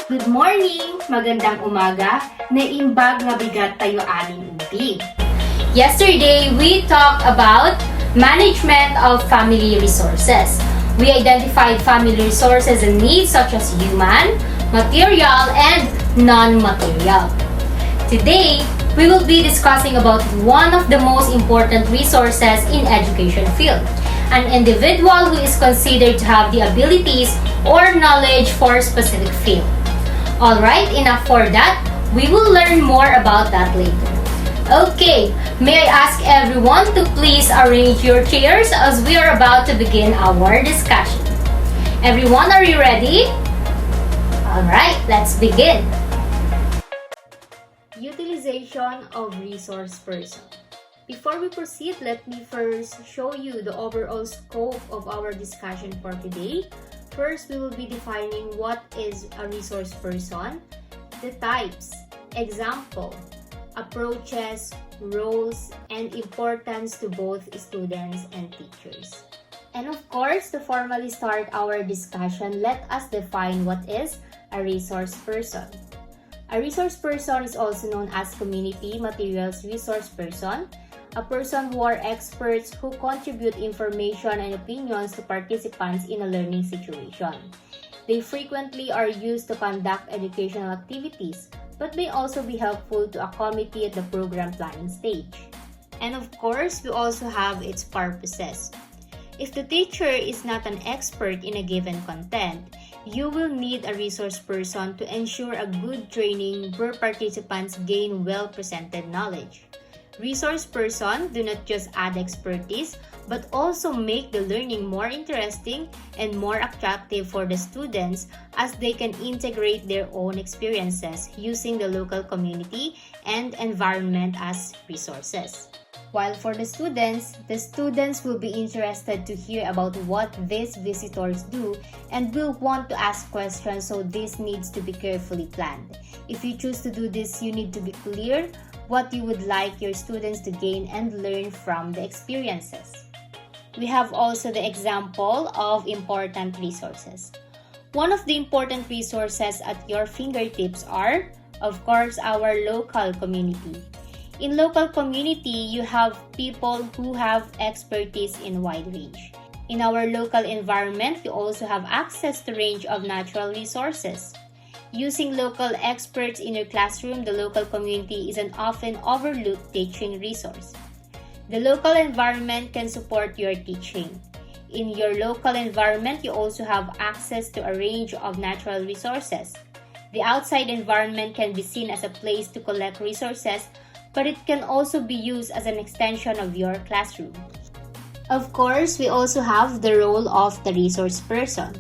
Good morning! Magandang umaga! Naimbag nga bigat tayo aning ubig. Yesterday, we talked about management of family resources. We identified family resources and needs such as human, material, and non-material. Today, we will be discussing about one of the most important resources in education field, an individual who is considered to have the abilities or knowledge for a specific field. Alright, enough for that. We will learn more about that later. Okay, may I ask everyone to please arrange your chairs as we are about to begin our discussion. Everyone, are you ready? Alright, let's begin. Utilization of resource person. Before we proceed, let me first show you the overall scope of our discussion for today. First, we will be defining what is a resource person, the types, example, approaches, roles, and importance to both students and teachers. And of course, to formally start our discussion, let us define what is a resource person. A resource person is also known as community materials resource person, a person who are experts who contribute information and opinions to participants in a learning situation. They frequently are used to conduct educational activities, but may also be helpful to a committee at the program planning stage. And of course, we also have its purposes. If the teacher is not an expert in a given content, you will need a resource person to ensure a good training where participants gain well-presented knowledge. Resource person do not just add expertise, but also make the learning more interesting and more attractive for the students as they can integrate their own experiences using the local community and environment as resources. While for the students will be interested to hear about what these visitors do and will want to ask questions, so this needs to be carefully planned. If you choose to do this, you need to be clear what you would like your students to gain and learn from the experiences. We have also the example of important resources. One of the important resources at your fingertips are, of course, our local community. In local community, you have people who have expertise in wide range. In our local environment, you also have access to range of natural resources. Using local experts in your classroom, the local community is an often overlooked teaching resource. The local environment can support your teaching. In your local environment, you also have access to a range of natural resources. The outside environment can be seen as a place to collect resources, but it can also be used as an extension of your classroom. Of course, we also have the role of the resource person.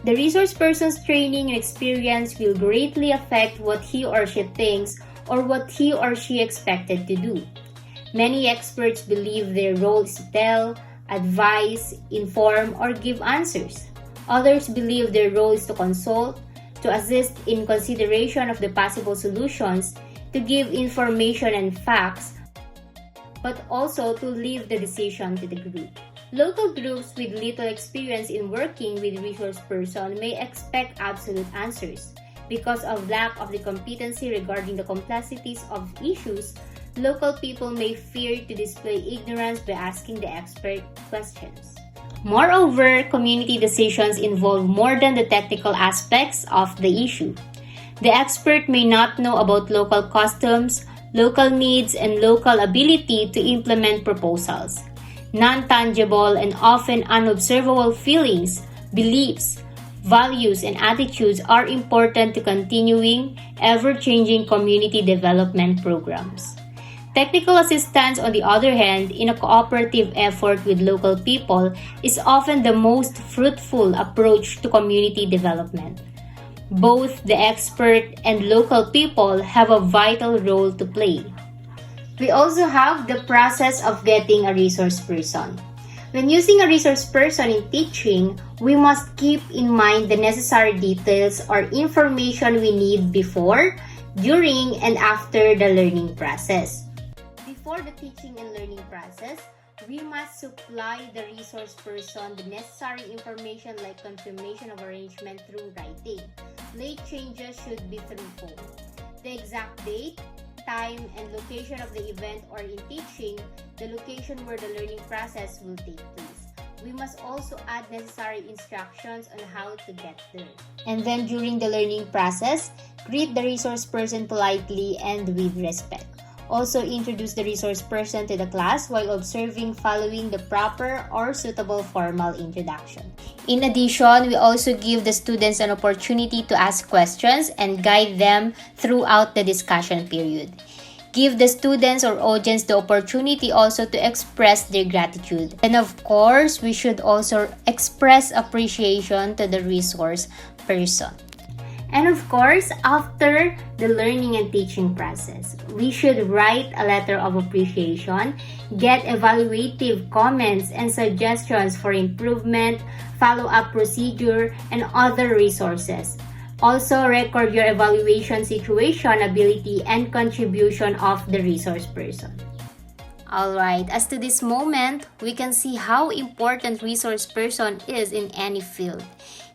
The resource person's training and experience will greatly affect what he or she thinks or what he or she expected to do. Many experts believe their role is to tell, advise, inform, or give answers. Others believe their role is to consult, to assist in consideration of the possible solutions, to give information and facts, but also to leave the decision to the group. Local groups with little experience in working with resource person may expect absolute answers. Because of lack of the competency regarding the complexities of issues, local people may fear to display ignorance by asking the expert questions. Moreover, community decisions involve more than the technical aspects of the issue. The expert may not know about local customs, local needs, and local ability to implement proposals. Non-tangible and often unobservable feelings, beliefs, values, and attitudes are important to continuing, ever-changing community development programs. Technical assistance, on the other hand, in a cooperative effort with local people, is often the most fruitful approach to community development. Both the expert and local people have a vital role to play. We also have the process of getting a resource person. When using a resource person in teaching, we must keep in mind the necessary details or information we need before, during, and after the learning process. Before the teaching and learning process, we must supply the resource person the necessary information like confirmation of arrangement through writing. Late changes should be threefold: the exact date, time, and location of the event, or in teaching, the location where the learning process will take place. We must also add necessary instructions on how to get there. And then during the learning process, greet the resource person politely and with respect. Also introduce the resource person to the class while observing following the proper or suitable formal introduction. In addition, we also give the students an opportunity to ask questions and guide them throughout the discussion period. Give the students or audience the opportunity also to express their gratitude. And of course, we should also express appreciation to the resource person. And of course, after the learning and teaching process, we should write a letter of appreciation, get evaluative comments and suggestions for improvement, follow-up procedure, and other resources. Also, record your evaluation situation, ability, and contribution of the resource person. Alright, as to this moment, we can see how important resource person is in any field.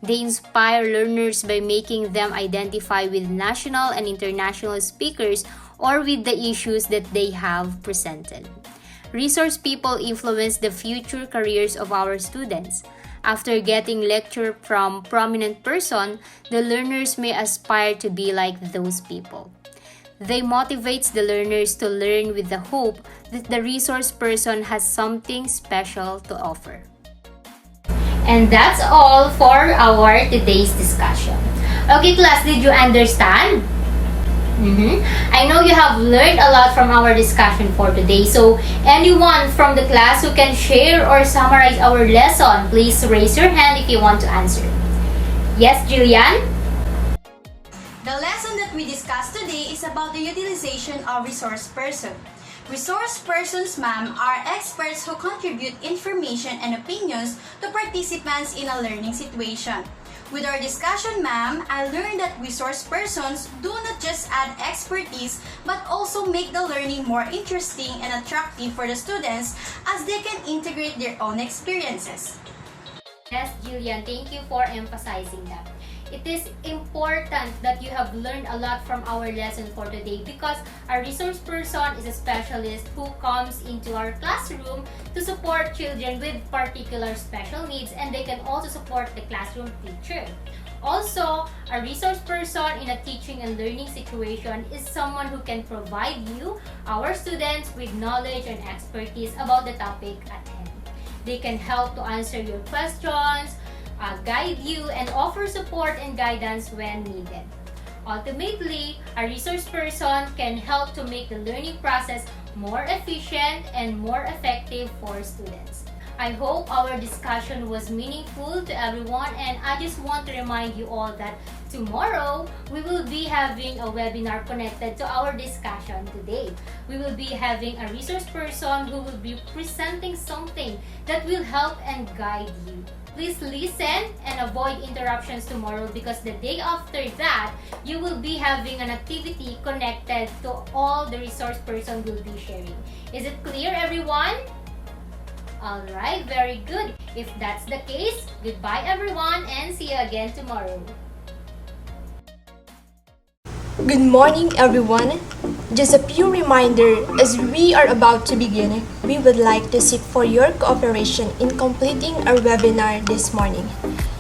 They inspire learners by making them identify with national and international speakers or with the issues that they have presented. Resource people influence the future careers of our students. After getting lecture from prominent person, the learners may aspire to be like those people. They motivates the learners to learn with the hope that the resource person has something special to offer. And that's all for our today's discussion. Okay, class, did you understand? I know you have learned a lot from our discussion for today. So, anyone from the class who can share or summarize our lesson, please raise your hand if you want to answer. Yes, Jillian? The lesson that we discussed today is about the utilization of resource person. Resource persons, ma'am, are experts who contribute information and opinions to participants in a learning situation. With our discussion, ma'am, I learned that resource persons do not just add expertise but also make the learning more interesting and attractive for the students as they can integrate their own experiences. Yes, Jillian, thank you for emphasizing that. It is important that you have learned a lot from our lesson for today because a resource person is a specialist who comes into our classroom to support children with particular special needs, and they can also support the classroom teacher. Also, a resource person in a teaching and learning situation is someone who can provide you, our students, with knowledge and expertise about the topic at hand. They can help to answer your questions, guide you, and offer support and guidance when needed. Ultimately, a resource person can help to make the learning process more efficient and more effective for students. I hope our discussion was meaningful to everyone, and I just want to remind you all that tomorrow we will be having a webinar connected to our discussion today. We will be having a resource person who will be presenting something that will help and guide you. Please listen and avoid interruptions tomorrow because the day after that, you will be having an activity connected to all the resource person will be sharing. Is it clear, everyone? Alright, very good. If that's the case, goodbye everyone and see you again tomorrow. Good morning, everyone. Just a few reminders as we are about to begin. We would like to seek for your cooperation in completing our webinar this morning.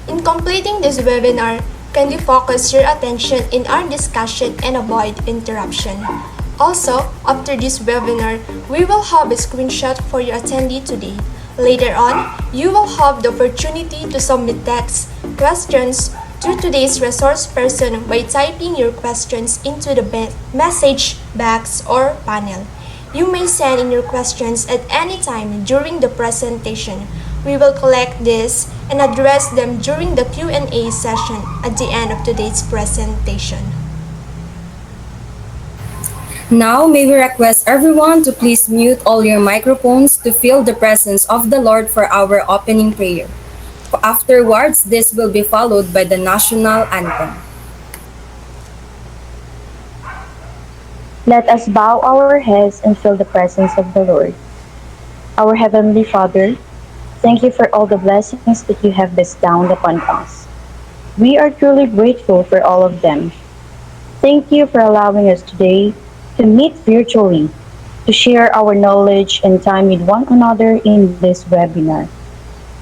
In completing this webinar, kindly focus your attention in our discussion and avoid interruption. Also, after this webinar, we will have a screenshot for your attendee today. Later on, you will have the opportunity to submit text questions to today's resource person by typing your questions into the message box or panel. You may send in your questions at any time during the presentation. We will collect this and address them during the Q&A session at the end of today's presentation. Now, may we request everyone to please mute all your microphones to feel the presence of the Lord for our opening prayer. Afterwards, this will be followed by the national anthem. Let us bow our heads and feel the presence of the Lord. Our Heavenly Father, thank you for all the blessings that you have bestowed upon us. We are truly grateful for all of them. Thank you for allowing us today to meet virtually, to share our knowledge and time with one another in this webinar.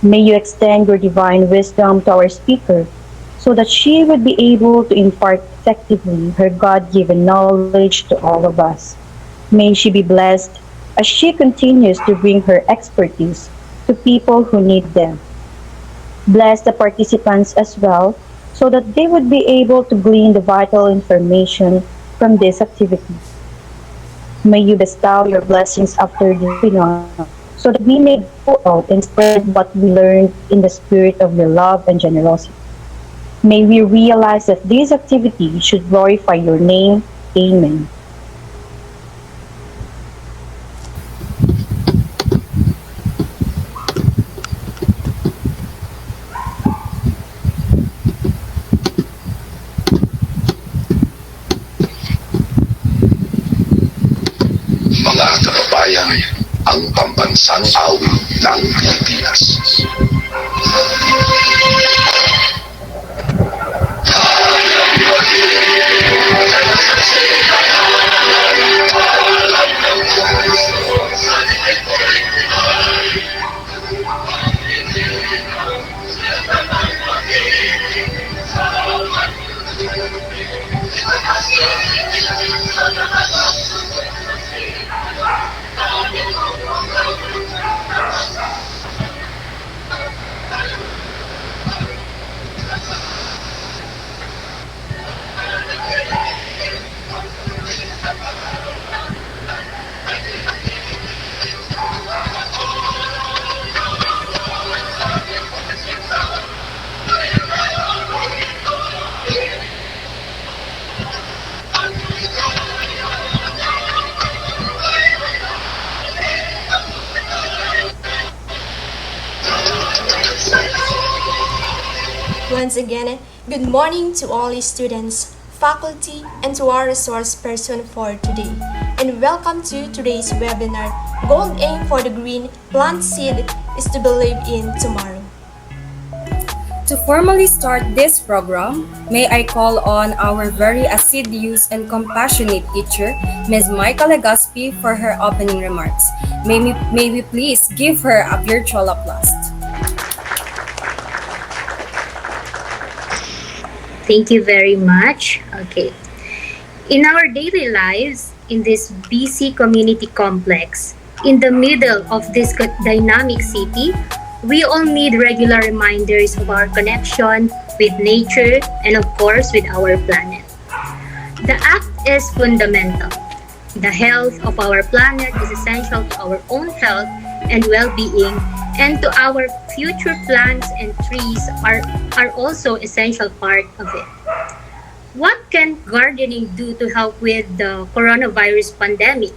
May you extend your divine wisdom to our speaker so that she would be able to impart effectively her God given knowledge to all of us. May she be blessed as she continues to bring her expertise to people who need them. Bless the participants as well so that they would be able to glean the vital information from this activity. May you bestow your blessings after this webinar so that we may go out and spread what we learned in the spirit of your love and generosity. May we realize that this activity should glorify your name. Amen. Mga kababayan, ang pambansang awit ng Pilipinas. Once again, good morning to all students, faculty, and to our resource person for today. And welcome to today's webinar, Gold Aim for the Green Plant Seed is to Believe in Tomorrow. To formally start this program, may I call on our very assiduous and compassionate teacher, Ms. Michael Legaspi, for her opening remarks. May we please give her a virtual applause. Thank you very much. Okay. In our daily lives, in this busy community complex, in the middle of this dynamic city, we all need regular reminders of our connection with nature and, of course, with our planet. The act is fundamental. The health of our planet is essential to our own health and well-being, and to our future plants and trees are also essential part of it. What can gardening do to help with the coronavirus pandemic?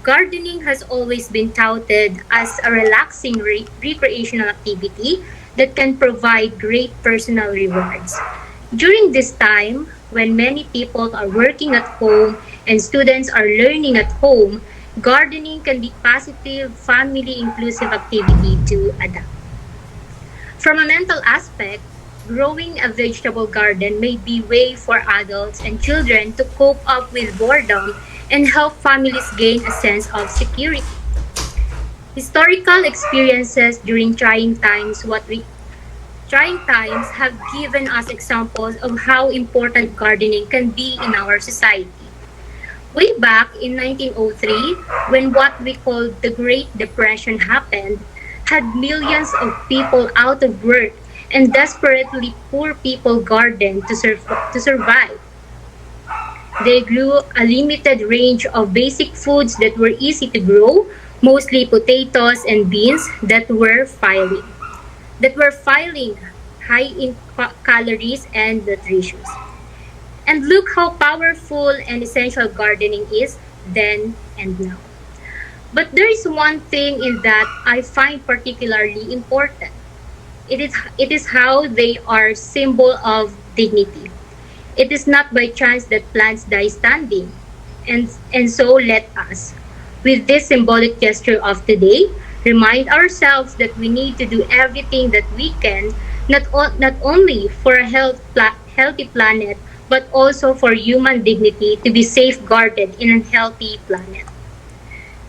Gardening has always been touted as a relaxing recreational activity that can provide great personal rewards. During this time, when many people are working at home and students are learning at home, gardening can be positive, family-inclusive activity to adapt. From a mental aspect, growing a vegetable garden may be a way for adults and children to cope up with boredom and help families gain a sense of security. Historical experiences during trying times have given us examples of how important gardening can be in our society. Way back in 1903, when what we call the Great Depression happened, had millions of people out of work and desperately poor people gardened to survive. They grew a limited range of basic foods that were easy to grow, mostly potatoes and beans that were filing high in calories and nutritious. And look how powerful and essential gardening is then and now. But there is one thing in that I find particularly important. It is how they are symbol of dignity. It is not by chance that plants die standing. And so let us, with this symbolic gesture of today, remind ourselves that we need to do everything that we can not only for a healthy planet, but also for human dignity to be safeguarded in a healthy planet.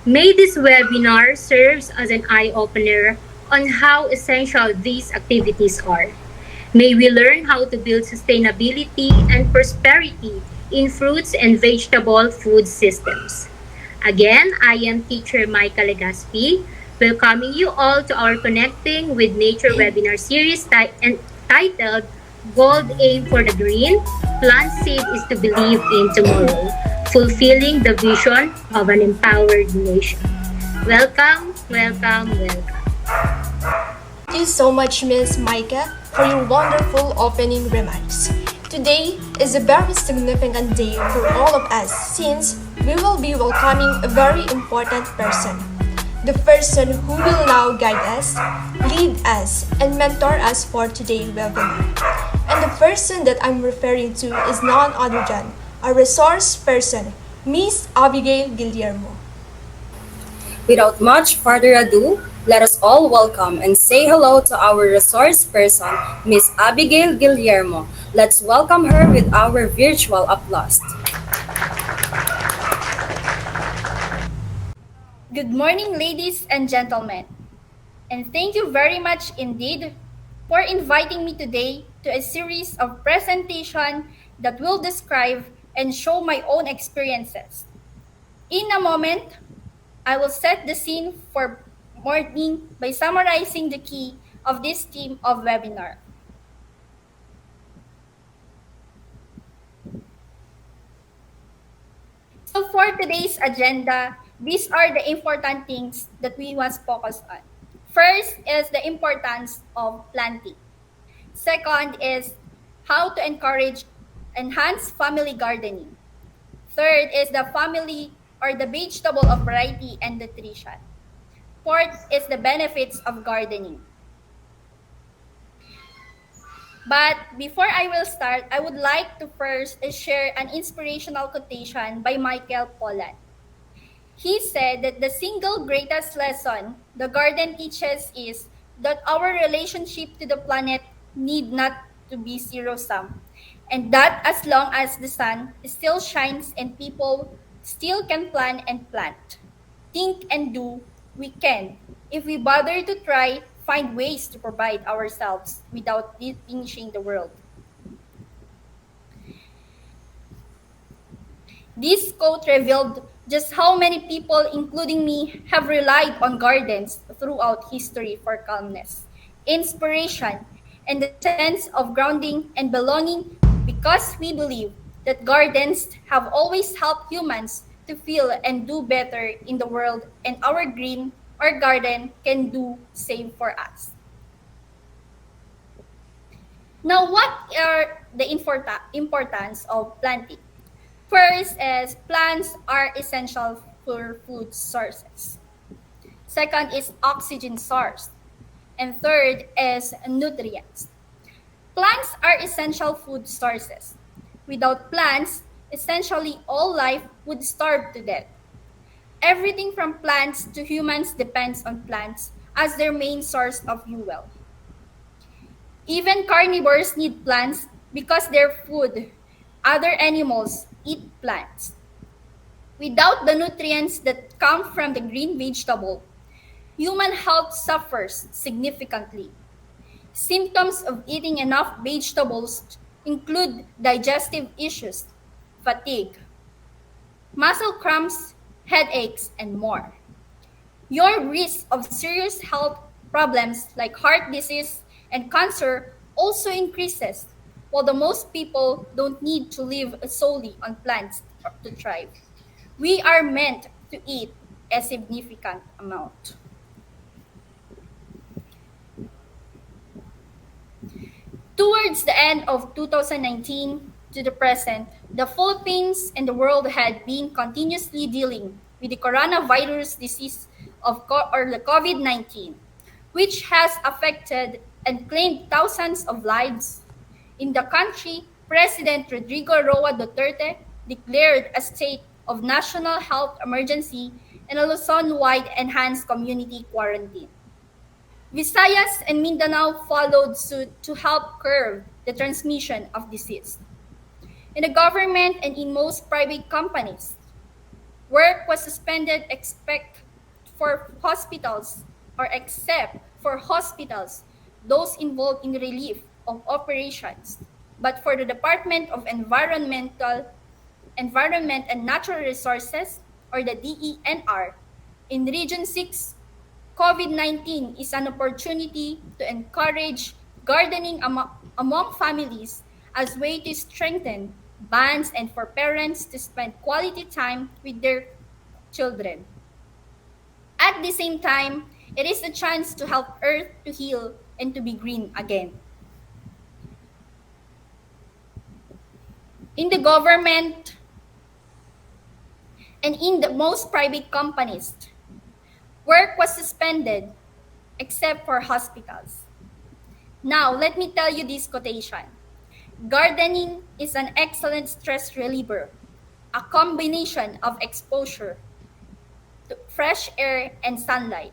May this webinar serves as an eye-opener on how essential these activities are. May we learn how to build sustainability and prosperity in fruits and vegetable food systems. Again, I am teacher Micah Legaspi, welcoming you all to our Connecting with Nature webinar series titled Gold Aim for the Green, Plant Seed is to Believe in Tomorrow, Fulfilling the Vision of an Empowered Nation. Welcome, welcome, welcome. Thank you so much, Ms. Micah, for your wonderful opening remarks. Today is a very significant day for all of us since we will be welcoming a very important person. The person who will now guide us, lead us, and mentor us for today's webinar. And the person that I'm referring to is none other than a resource person, Miss Abigail Guillermo. Without much further ado, let us all welcome and say hello to our resource person, Miss Abigail Guillermo. Let's welcome her with our virtual applause. Good morning, ladies and gentlemen, and thank you very much indeed for inviting me today to a series of presentation that will describe and show my own experiences. In a moment, I will set the scene for morning by summarizing the key of this theme of webinar. So for today's agenda, these are the important things that we must focus on. First is the importance of planting. Second is how to enhance family gardening. Third is the family or the vegetable of variety and nutrition. Fourth is the benefits of gardening. But before I will start, I would like to first share an inspirational quotation by Michael Pollan. He said that the single greatest lesson the garden teaches is that our relationship to the planet need not to be zero-sum, and that as long as the sun still shines and people still can plan and plant, think and do, we can, if we bother to try, find ways to provide ourselves without finishing the world. This quote revealed just how many people, including me, have relied on gardens throughout history for calmness, inspiration, and the sense of grounding and belonging because we believe that gardens have always helped humans to feel and do better in the world, and our green or garden can do same for us. Now, what are the importance of planting? First is plants are essential for food sources. Second is oxygen source. And third is nutrients. Plants are essential food sources. Without plants, essentially all life would starve to death. Everything from plants to humans depends on plants as their main source of fuel. Even carnivores need plants because their food. Other animals eat plants. Without the nutrients that come from the green vegetable, human health suffers significantly. Symptoms of eating enough vegetables include digestive issues, fatigue, muscle cramps, headaches, and more. Your risk of serious health problems like heart disease and cancer also increases, while the most people don't need to live solely on plants to thrive. We are meant to eat a significant amount. Towards the end of 2019 to the present, the Philippines and the world had been continuously dealing with the coronavirus disease or the COVID-19, which has affected and claimed thousands of lives. In the country, President Rodrigo Roa Duterte declared a state of national health emergency and a Luzon-wide enhanced community quarantine. Visayas and Mindanao followed suit to help curb the transmission of disease. In the government and in most private companies, work was suspended except for hospitals, those involved in relief of operations. But for the Department of Environment and Natural Resources, or the DENR, in Region 6, COVID-19 is an opportunity to encourage gardening among families as way to strengthen bonds and for parents to spend quality time with their children. At the same time, it is a chance to help Earth to heal and to be green again. In the government and in the most private companies, work was suspended except for hospitals. Now, let me tell you this quotation. Gardening is an excellent stress reliever, a combination of exposure to fresh air and sunlight,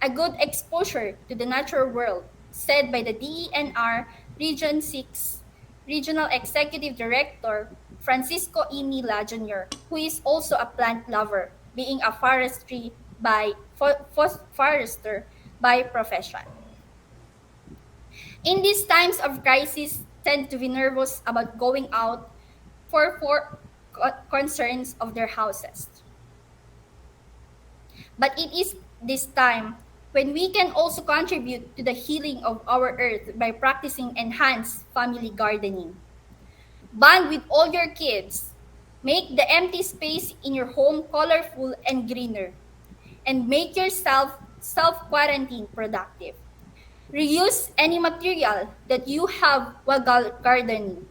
a good exposure to the natural world, said by the DENR Region 6 Regional Executive Director Francisco E. Mila Jr., who is also a plant lover, being a forester by profession. In these times of crisis, tend to be nervous about going out for concerns of their houses. But it is this time when we can also contribute to the healing of our earth by practicing enhanced family gardening. Bond with all your kids. Make the empty space in your home colorful and greener. And make yourself self-quarantine productive. Reuse any material that you have while gardening.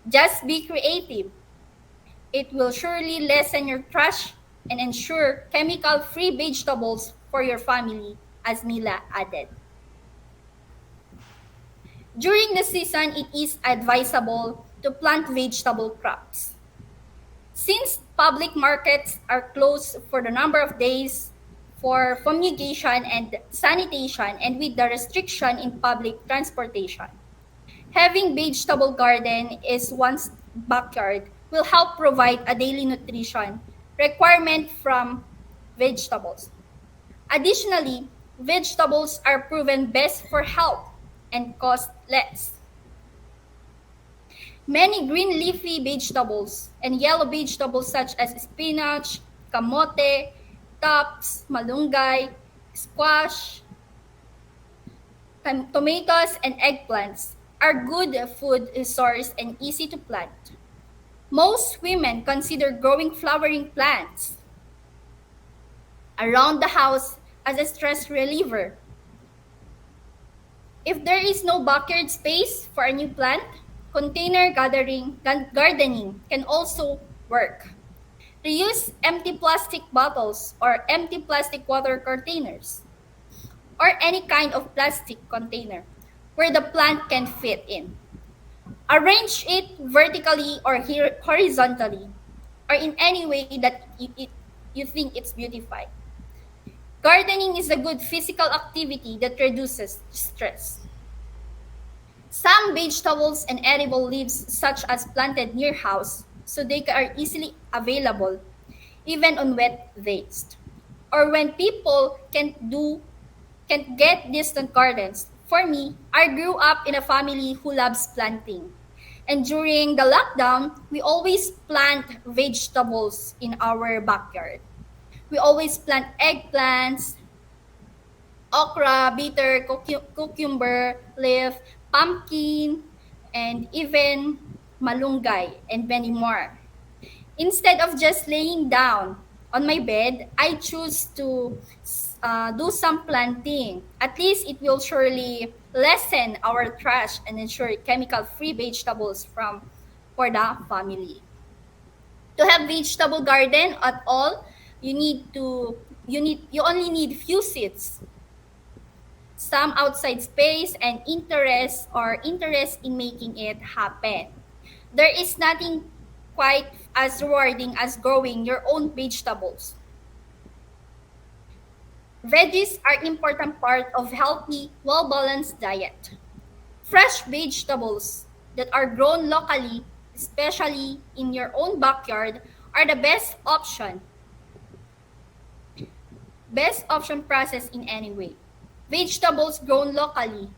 Just be creative. It will surely lessen your trash and ensure chemical-free vegetables for your family, as Mila added. During the season, it is advisable to plant vegetable crops. Since public markets are closed for the number of days for fumigation and sanitation and with the restriction in public transportation, having vegetable garden is one's backyard will help provide a daily nutrition requirement from vegetables. Additionally, vegetables are proven best for health and cost less. Many green leafy vegetables and yellow vegetables such as spinach, kamote, tops, malunggay, squash, tomatoes, and eggplants are good food source and easy to plant. Most women consider growing flowering plants around the house as a stress reliever. If there is no backyard space for a new plant, container gardening can also work. Reuse empty plastic bottles or empty plastic water containers or any kind of plastic container where the plant can fit in. Arrange it vertically or horizontally or in any way that you think it's beautified. Gardening is a good physical activity that reduces stress. Some vegetables and edible leaves such as planted near house so they are easily available even on wet days. Or when people can't get distant gardens. For me, I grew up in a family who loves planting. And during the lockdown, we always plant vegetables in our backyard. We always plant eggplants, okra, bitter, cucumber, leaf, pumpkin, and even malunggay, and many more. Instead of just laying down on my bed, I choose to do some planting. At least it will surely lessen our trash and ensure chemical-free vegetables for the family. To have vegetable garden at all, you only need few seeds, some outside space, and interest in making it happen. There is nothing quite as rewarding as growing your own vegetables. Veggies are important part of healthy, well-balanced diet. Fresh vegetables that are grown locally, especially in your own backyard, are the best option processed in any way. Vegetables grown locally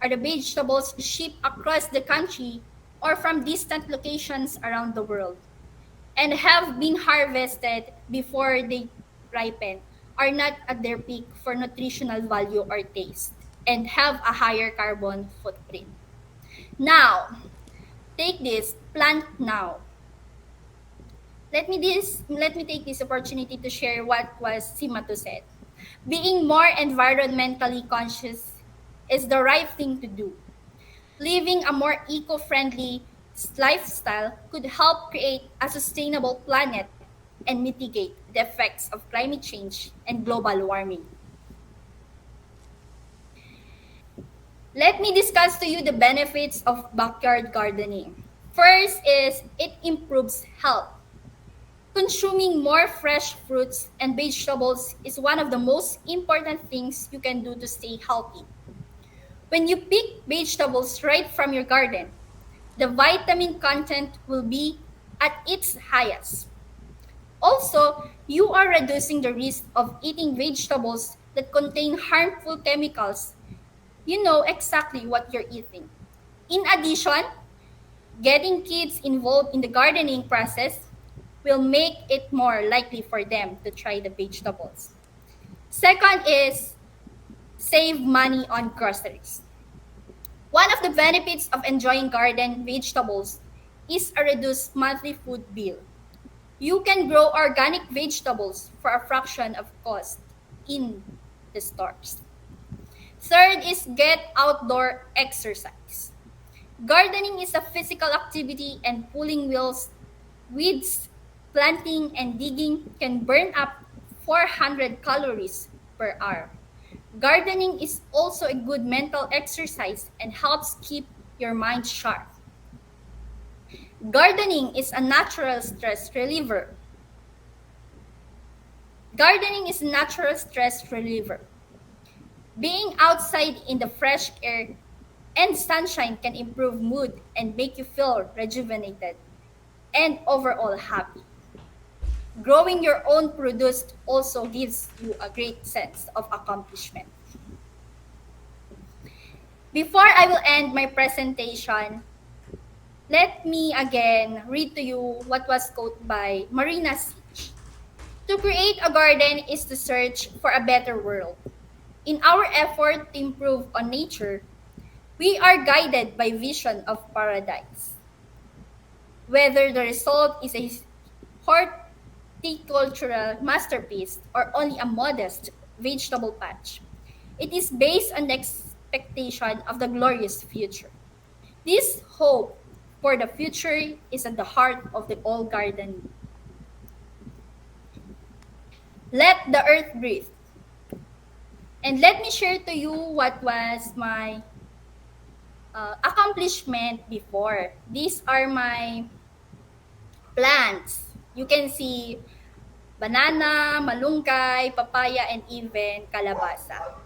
are the vegetables shipped across the country or from distant locations around the world and have been harvested before they ripen, are not at their peak for nutritional value or taste, and have a higher carbon footprint. Now, take this, plant now. Let me take this opportunity to share what was Simatu said. Being more environmentally conscious is the right thing to do. Living a more eco-friendly lifestyle could help create a sustainable planet and mitigate the effects of climate change and global warming. Let me discuss to you the benefits of backyard gardening. First is it improves health. Consuming more fresh fruits and vegetables is one of the most important things you can do to stay healthy. When you pick vegetables right from your garden, the vitamin content will be at its highest. Also, you are reducing the risk of eating vegetables that contain harmful chemicals. You know exactly what you're eating. In addition, getting kids involved in the gardening process will make it more likely for them to try the vegetables. Second is save money on groceries. One of the benefits of enjoying garden vegetables is a reduced monthly food bill. You can grow organic vegetables for a fraction of cost in the stores. Third is get outdoor exercise. Gardening is a physical activity and pulling weeds, planting and digging can burn up 400 calories per hour. Gardening is also a good mental exercise and helps keep your mind sharp. Gardening is a natural stress reliever. Gardening is a natural stress reliever. Being outside in the fresh air and sunshine can improve mood and make you feel rejuvenated and overall happy. Growing your own produce also gives you a great sense of accomplishment. Before I will end my presentation, let me again read to you what was quoted by Marina Sitch. To create a garden is to search for a better world. In our effort to improve on nature, we are guided by vision of paradise. Whether the result is a horticultural masterpiece or only a modest vegetable patch, it is based on the expectation of the glorious future. This hope for the future is at the heart of the all garden. Let the earth breathe. And let me share to you what was my accomplishment before. These are my plants. You can see banana, malunggay, papaya, and even kalabasa.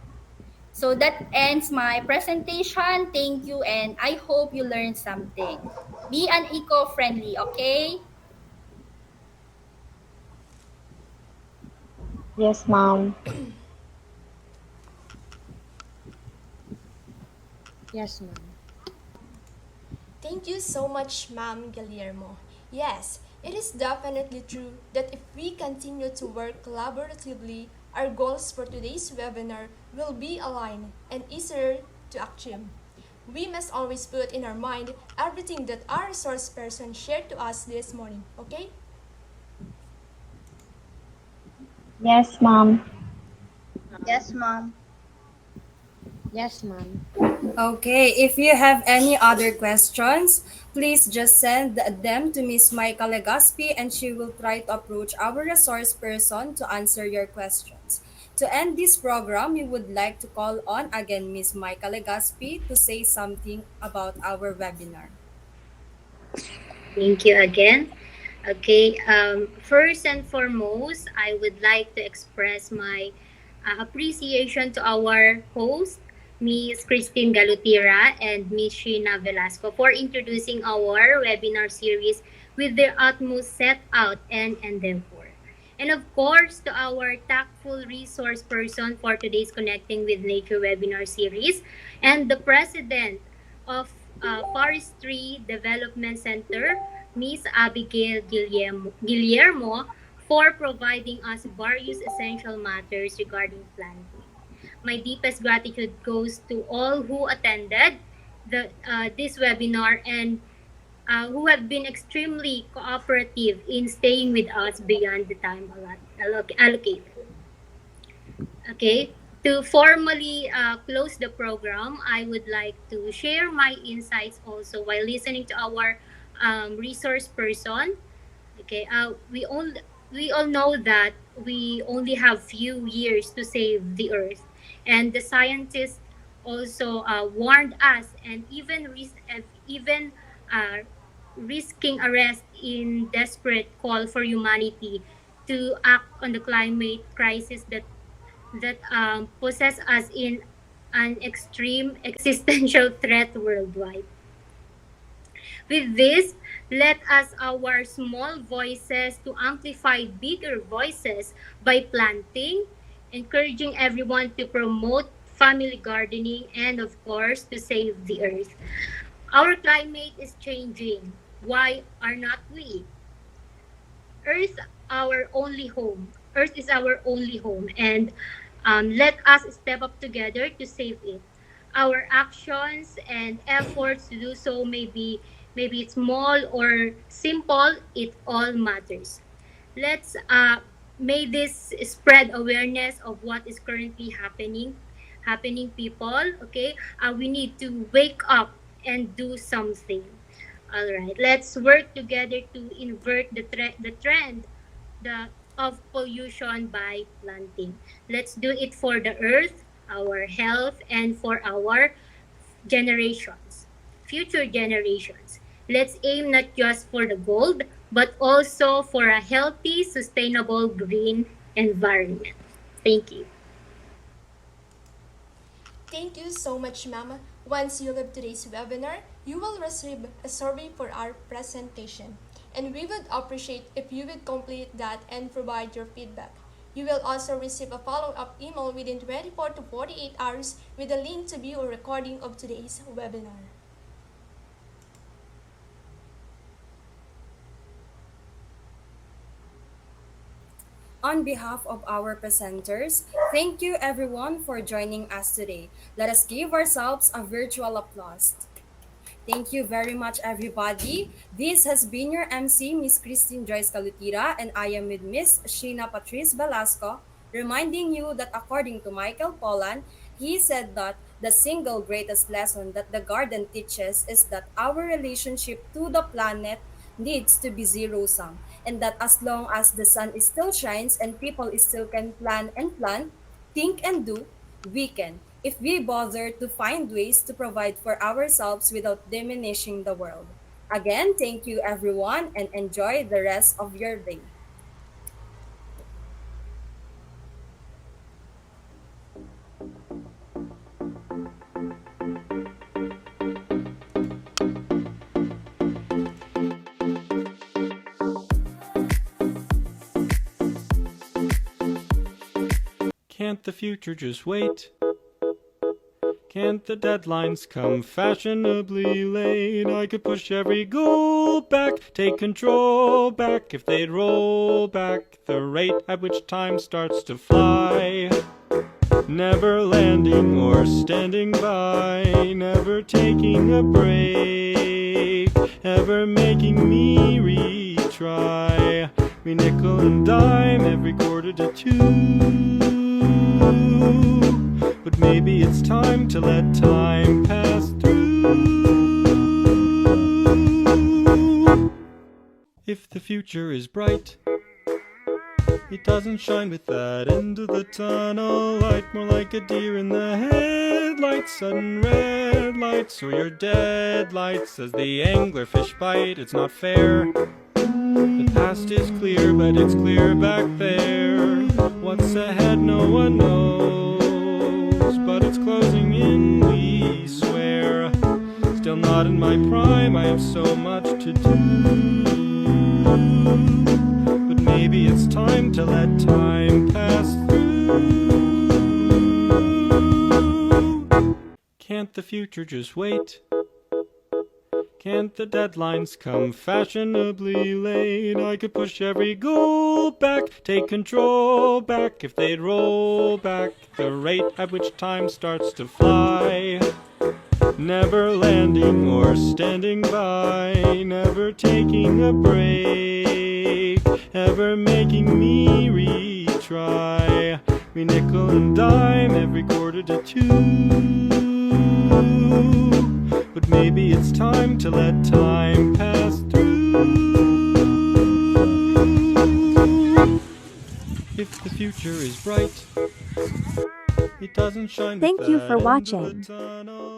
So that ends my presentation. Thank you, and I hope you learned something. Be an eco-friendly, okay? Yes, ma'am. Yes, ma'am. Thank you so much, Ma'am Guillermo. Yes, it is definitely true that if we continue to work collaboratively, our goals for today's webinar will be aligned and easier to achieve. We must always put in our mind everything that our resource person shared to us this morning, okay? Yes, ma'am. Yes, ma'am. Yes, ma'am. Okay, if you have any other questions, please just send them to Miss Micah Legaspi and she will try to approach our resource person to answer your questions. To end this program, we would like to call on again Miss Micah Legaspi to say something about our webinar. Thank you again. Okay, first and foremost, I would like to express my appreciation to our host, Ms. Christine Galutira and Ms. Sheena Velasco for introducing our webinar series with their utmost set out and endeavor. And of course, to our tactful resource person for today's Connecting with Nature webinar series and the president of Forestry Development Center, Ms. Abigail Guillermo, for providing us various essential matters regarding planting. My deepest gratitude goes to all who attended this webinar and who have been extremely cooperative in staying with us beyond the time allocated. Okay, to formally close the program, I would like to share my insights also while listening to our resource person. Okay, we all know that we only have few years to save the Earth, and the scientists also warned us, and even uh, risking arrest in desperate call for humanity to act on the climate crisis that possess us in an extreme existential threat worldwide. With this, let us our small voices to amplify bigger voices by planting, encouraging everyone to promote family gardening, and of course, to save the earth. Our climate is changing. Why are not we? Earth our only home. Earth is our only home, and let us step up together to save it. Our actions and efforts to do so maybe it's small or simple. It all matters. Let's may this spread awareness of what is currently happening. People, okay. We need to wake up and do something. All right, let's work together to invert the trend the of pollution by planting. Let's do it for the earth, our health, and for our generations, future generations. Let's aim not just for the gold, but also for a healthy, sustainable green environment. Thank you. Thank you so much, Mama. Once you leave today's webinar, you will receive a survey for our presentation. And we would appreciate if you would complete that and provide your feedback. You will also receive a follow-up email within 24 to 48 hours with a link to view a recording of today's webinar. On behalf of our presenters, thank you everyone for joining us today. Let us give ourselves a virtual applause. Thank you very much, everybody. This has been your MC, Miss Christine Joyce Calutira, and I am with Miss Sheena Patrice Velasco, reminding you that according to Michael Pollan, he said that the single greatest lesson that the garden teaches is that our relationship to the planet needs to be zero sum, and that as long as the sun is still shines and people still can plan and plant, think and do, we can, if we bother to find ways to provide for ourselves without diminishing the world. Again, thank you everyone and enjoy the rest of your day. Can't the future just wait? Can't the deadlines come fashionably late? I could push every goal back, take control back if they'd roll back the rate at which time starts to fly. Never landing or standing by, never taking a break, ever making me retry. Me nickel and dime every quarter to two. But maybe it's time to let time pass through. If the future is bright, it doesn't shine with that end of the tunnel light, more like a deer in the headlights, sudden red lights, or your dead lights as the anglerfish bite. It's not fair. The past is clear, but it's clear back there. What's ahead, no one knows. world's closing in, we swear. Still not in my prime, I have so much to do. But maybe it's time to let time pass through. Can't the future just wait? Can't the deadlines come fashionably late? I could push every goal back, take control back if they'd roll back the rate at which time starts to fly. Never landing or standing by, never taking a break, ever making me retry. We nickel and dime every quarter to two. But maybe it's time to let time pass through. If the future is bright, it doesn't shine. Thank you for that end of the watching. tunnel.